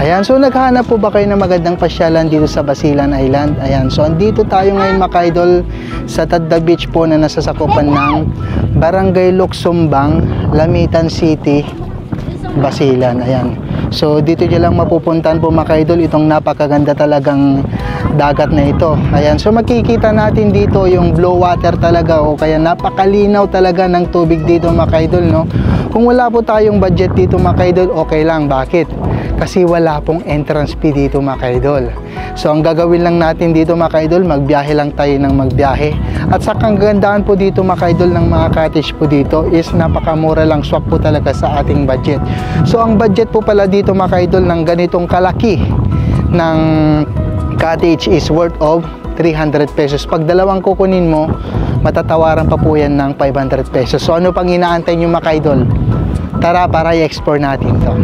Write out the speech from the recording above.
Ayan, so naghahanap po ba kayo ng magandang pasyalan dito sa Basilan Island? Ayan, so andito tayo ngayon mga ka-idol sa Tadda Beach po na nasasakupan ng Barangay Luksumbang, Lamitan City, Basilan. Ayan, so dito nyo lang mapupuntahan po mga ka-idol itong napakaganda talagang dagat na ito. Ayan, so makikita natin dito yung blue water talaga o kaya napakalinaw talaga ng tubig dito mga ka-idol, no? Kung wala po tayong budget dito mga ka-idol, okay lang. Bakit? Kasi wala pong entrance fee dito mga ka-idol. So ang gagawin lang natin dito mga ka-idol, magbiyahe lang tayo ng magbiyahe. At sa kagandahan po dito mga ka-idol ng mga cottage po dito is napakamura lang, swak po talaga sa ating budget. So ang budget po pala dito mga ka-idol ng ganitong kalaki ng cottage is worth of 300 pesos. Pag dalawang kukunin mo, matatawaran pa po yan ng 500 pesos. So ano pang inaantay nyo mga ka-idol? Tara para i-explore natin to.